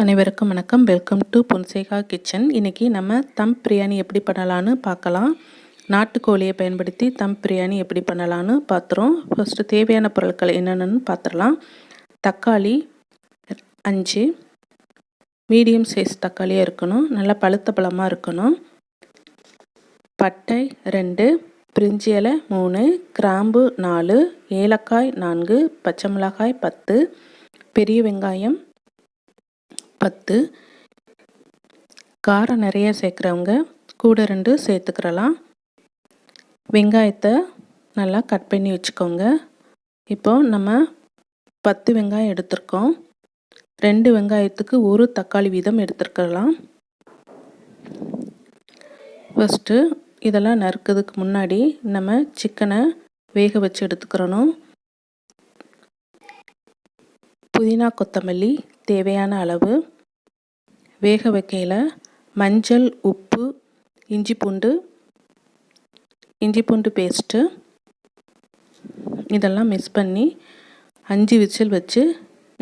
அனைவருக்கும் வணக்கம். Welcome to Fonseka kitchen. இன்றைக்கி நம்ம தம் பிரியாணி எப்படி பண்ணலான்னு பார்க்கலாம். நாட்டுக்கோழியை பயன்படுத்தி தம் பிரியாணி எப்படி பண்ணலான்னு பார்த்துறோம். ஃபஸ்ட்டு தேவையான பொருட்கள் என்னென்னு பார்த்துடலாம். தக்காளி 5, மீடியம் சைஸ் தக்காளியாக இருக்கணும், நல்லா பழுத்த பழமாக இருக்கணும். பட்டை 2, பிரிஞ்சி இலை 3, கிராம்பு 4, ஏலக்காய் 4, பச்சை மிளகாய் 10, பெரிய வெங்காயம் 10. காரம் நிறைய சேர்க்குறவங்க கூட 2 சேர்த்துக்கிறலாம். வெங்காயத்தை நல்லா கட் பண்ணி வச்சுக்கோங்க. இப்போது நம்ம 10 வெங்காயம் எடுத்துருக்கோம். 2 வெங்காயத்துக்கு 1 தக்காளி வீதம் எடுத்துருக்கலாம். ஃபஸ்ட்டு இதெல்லாம் நறுக்கிறதுக்கு முன்னாடி நம்ம சிக்கனை வேக வச்சு எடுத்துக்கிறணும். புதினா கொத்தமல்லி தேவையான அளவு. வேக வைக்கையில் மஞ்சள், உப்பு, இஞ்சி பூண்டு பேஸ்ட்டு இதெல்லாம் மிக்ஸ் பண்ணி 5 விசில் வச்சு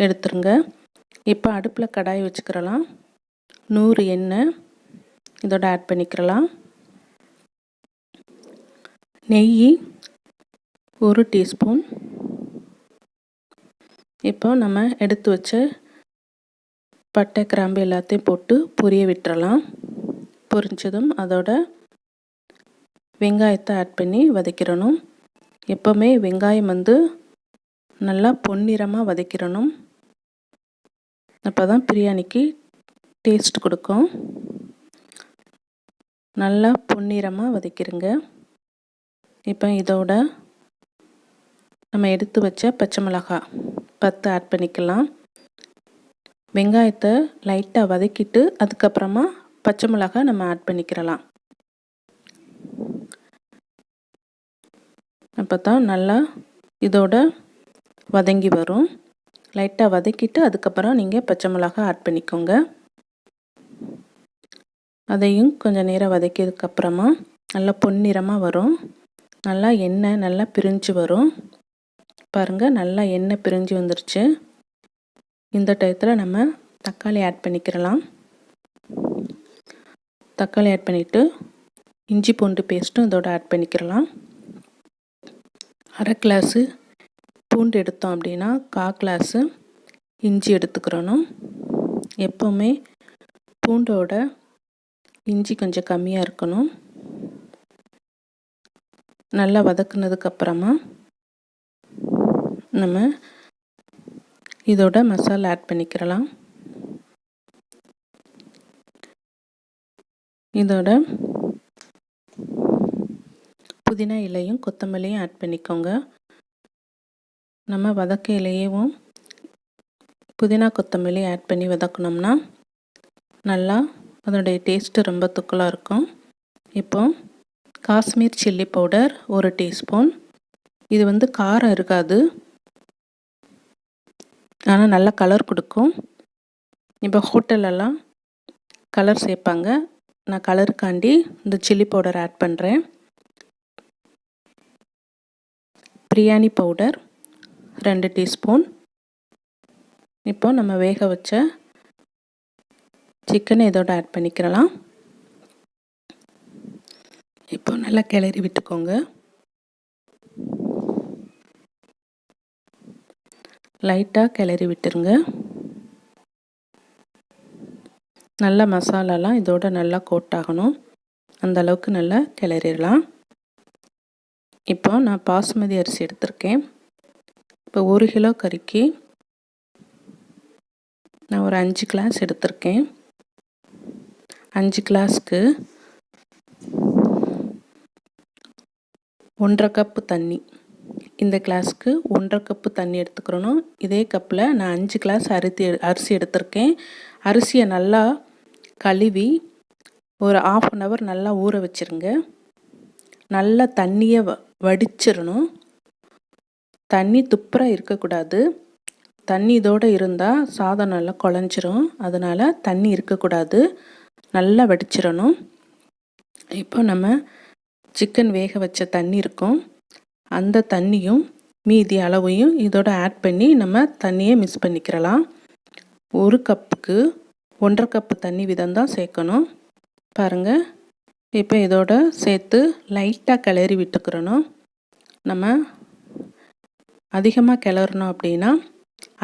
எடுத்துருங்க. இப்போ அடுப்பில் கடாய் வச்சுக்கிறலாம். 100 எண்ணெய் இதோட ஆட் பண்ணிக்கிறலாம். நெய் 1 டீஸ்பூன். இப்போ நம்ம எடுத்து வச்ச பட்டை, கிராம்பு எல்லாத்தையும் போட்டு பொரிய விட்டுறலாம். பொரிஞ்சதும் அதோட வெங்காயத்தை ஆட் பண்ணி வதக்கிடணும். எப்போவுமே வெங்காயம் நல்லா பொன்னிறமாக வதக்கிடணும். அப்போ தான் பிரியாணிக்கு டேஸ்ட் கொடுக்கும். நல்லா பொன்னிறமாக வதக்கிடுங்க. இப்போ இதோட நம்ம எடுத்து வச்ச பச்சை மிளகாய் 10 ஆட் பண்ணிக்கலாம். வெங்காயத்தை லைட்டாக வதக்கிட்டு அதுக்கப்புறமா பச்சை மிளகாய் நம்ம ஆட் பண்ணிக்கிறலாம். அப்போ தான் நல்லா இதோட வதங்கி வரும். லைட்டாக வதக்கிட்டு அதுக்கப்புறம் நீங்கள் பச்சை மிளகாய் ஆட் பண்ணிக்கோங்க. அதையும் கொஞ்சம் நேரம் வதக்கியதுக்கப்புறமா நல்லா பொன்னிறமாக வரும். நல்லா எண்ணெய் நல்லா பிரிஞ்சு வரும். பாருங்கள், நல்லா எண்ணெய் பிரிஞ்சு வந்துருச்சு. இந்த டயத்தில் நம்ம தக்காளி ஆட் பண்ணிக்கிறலாம். தக்காளி ஆட் பண்ணிவிட்டு இஞ்சி பூண்டு பேஸ்ட்டும் இதோட ஆட் பண்ணிக்கிறலாம். 1/2 கிளாஸு பூண்டு எடுத்தோம் அப்படின்னா 1/4 கிளாஸு இஞ்சி எடுத்துக்கிறணும். எப்போவுமே பூண்டோட இஞ்சி கொஞ்சம் கம்மியாக இருக்கணும். நல்லா வதக்குனதுக்கப்புறமா நம்ம இதோட மசாலா ஆட் பண்ணிக்கிறலாம். இதோட புதினா இலையும் கொத்தமல்லியும் ஆட் பண்ணிக்கோங்க. நம்ம வதக்க இலையவும் புதினா கொத்தமல்லி ஆட் பண்ணி வதக்கணும்னா நல்லா அதோடைய டேஸ்ட்டு ரொம்ப தூக்கலாக இருக்கும். இப்போ காஷ்மீர் சில்லி பவுடர் 1 டீஸ்பூன். இது காரம் இருக்காது, ஆனால் நல்ல கலர் கொடுக்கும். இப்போ ஹோட்டலெல்லாம் கலர் சேர்ப்பாங்க. நான் கலருக்காண்டி இந்த சில்லி பவுடர் ஆட் பண்ணுறேன். Biryani powder 2 teaspoon. இப்போ நம்ம வேக வச்ச சிக்கனை இதோட ஆட் பண்ணிக்கிறலாம். இப்போ நல்லா கிளறி விட்டுக்கோங்க. லைட்டாக கிளறி விட்டுருங்க. நல்லா மசாலாலாம் இதோட நல்லா கோட் ஆகணும். அந்த அளவுக்கு நல்லா கிளறிடலாம். இப்போ நான் பாசுமதி அரிசி எடுத்திருக்கேன். இப்போ 1 கிலோ கறிக்கு நான் ஒரு 5 கிளாஸ் எடுத்திருக்கேன். 5 கிளாஸ்க்கு 1/2 கப்பு தண்ணி. இந்த கிளாஸ்க்கு 1/2 கப்பு தண்ணி எடுத்துக்கிறணும். இதே கப்பில் நான் 5 கிளாஸ் அரிசி எடுத்திருக்கேன். அரிசியை நல்லா கழுவி ஒரு 1/2 அன் ஹவர் நல்லா ஊற வச்சுருங்க. நல்லா தண்ணியை வடிச்சிடணும். தண்ணி துப்புராக இருக்கக்கூடாது. தண்ணி இதோடு இருந்தால் சாதம் நல்லா குழஞ்சிரும். அதனால் தண்ணி இருக்கக்கூடாது, நல்லா வடிச்சிடணும். இப்போ நம்ம சிக்கன் வேக வச்ச தண்ணி இருக்கும், அந்த தண்ணியும் மீதி அளவையும் இதோட ஆட் பண்ணி நம்ம தண்ணியை மிக்ஸ் பண்ணிக்கிறலாம். 1 கப்புக்கு 1.5 கப்பு தண்ணி வீதம் தான் சேர்க்கணும். பாருங்கள், இப்போ இதோட சேர்த்து லைட்டாக கிளறி விட்டுக்கிறணும். நம்ம அதிகமாக கிளறணும் அப்படின்னா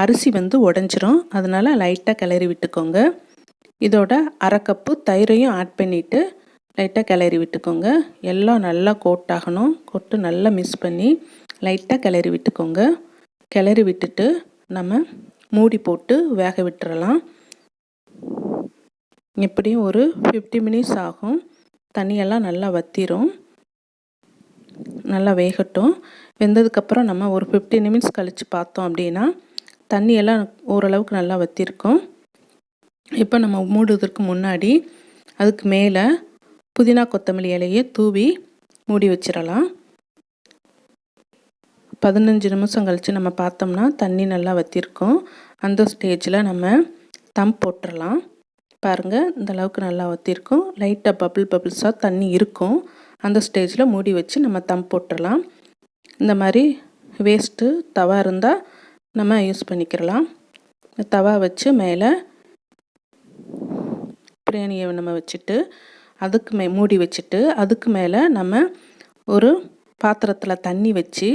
அரிசி உடஞ்சிரும். அதனால் லைட்டாக கிளறி விட்டுக்கோங்க. இதோட 1/2 கப்பு தயிரையும் ஆட் பண்ணிவிட்டு லைட்டாக கிளறி விட்டுக்கோங்க. எல்லாம் நல்லா கோட் ஆகணும். கொட்டு நல்லா மிக்ஸ் பண்ணி லைட்டாக கிளறி விட்டுக்கோங்க. கிளறி விட்டுட்டு நம்ம மூடி போட்டு வேக விட்டுறலாம். எப்படியும் ஒரு 50 மினிட்ஸ் ஆகும். தண்ணியெல்லாம் நல்லா வற்றிரும். நல்லா வேகட்டும். வெந்ததுக்கப்புறம் நம்ம ஒரு 15 நிமிட்ஸ் கழித்து பார்த்தோம் அப்படின்னா தண்ணியெல்லாம் ஓரளவுக்கு நல்லா வற்றிருக்கும். இப்போ நம்ம மூடுவதற்கு முன்னாடி அதுக்கு மேலே புதினா கொத்தமல்லி இலையை தூவி மூடி வச்சிடலாம். 15 நிமிஷம் கழித்து நம்ம பார்த்தோம்னா தண்ணி நல்லா வற்றிருக்கும். அந்த ஸ்டேஜில் நம்ம தம் போட்டுடலாம். பாருங்கள், இந்த அளவுக்கு நல்லா வற்றிருக்கும். லைட்டாக பபிள்ஸாக தண்ணி இருக்கும். அந்த ஸ்டேஜில் மூடி வச்சு நம்ம தம் போட்டுடலாம். இந்த மாதிரி வேஸ்ட்டு தவா இருந்தால் நம்ம யூஸ் பண்ணிக்கிறலாம். தவா வச்சு மேலே பிரியாணியை நம்ம வச்சுட்டு அதுக்கு மூடி வச்சுட்டு அதுக்கு மேலே நம்ம ஒரு பாத்திரத்தில் தண்ணி வச்சு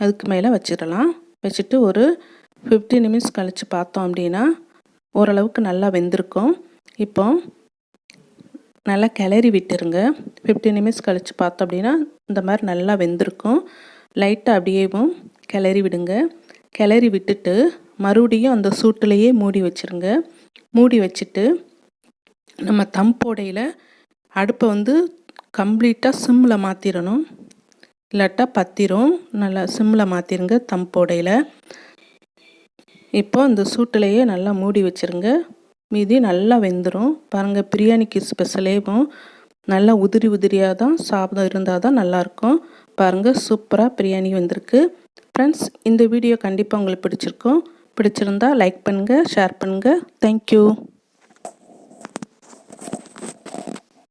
அதுக்கு மேலே வச்சிடலாம். வச்சுட்டு ஒரு 15 நிமிட்ஸ் கழித்து பார்த்தோம் அப்படின்னா ஓரளவுக்கு நல்லா வெந்திருக்கும். இப்போ நல்லா கிளறி விட்டுருங்க. 15 நிமிட்ஸ் கழித்து பார்த்தோம் அப்படின்னா இந்த மாதிரி நல்லா வெந்திருக்கும். லைட்டாக அப்படியேவும் கிளறி விடுங்க. கிளறி விட்டுட்டு மறுபடியும் அந்த சூட்டிலையே மூடி வச்சுருங்க. மூடி வச்சுட்டு நம்ம தம் போடையில் அடுப்பை கம்ப்ளீட்டாக சிம்மில் மாற்றிடணும். இல்லாட்டா பற்றிரும். நல்லா சிம்மில் மாற்றிருங்க தம் போடையில். இப்போ அந்த சூட்டிலையே நல்லா மூடி வச்சுருங்க. மீதி நல்லா வெந்துடும். பாருங்கள், பிரியாணிக்கு ஸ்பெஷலேவும் நல்லா உதிரி உதிரியாக தான் சாதம் இருந்தால் தான் நல்லாயிருக்கும். பாருங்கள், சூப்பராக பிரியாணி வந்திருக்கு. ஃப்ரெண்ட்ஸ், இந்த வீடியோ கண்டிப்பாக உங்களுக்கு பிடிச்சிருக்கும். பிடிச்சிருந்தா லைக் பண்ணுங்கள், ஷேர் பண்ணுங்கள். தேங்க்யூ.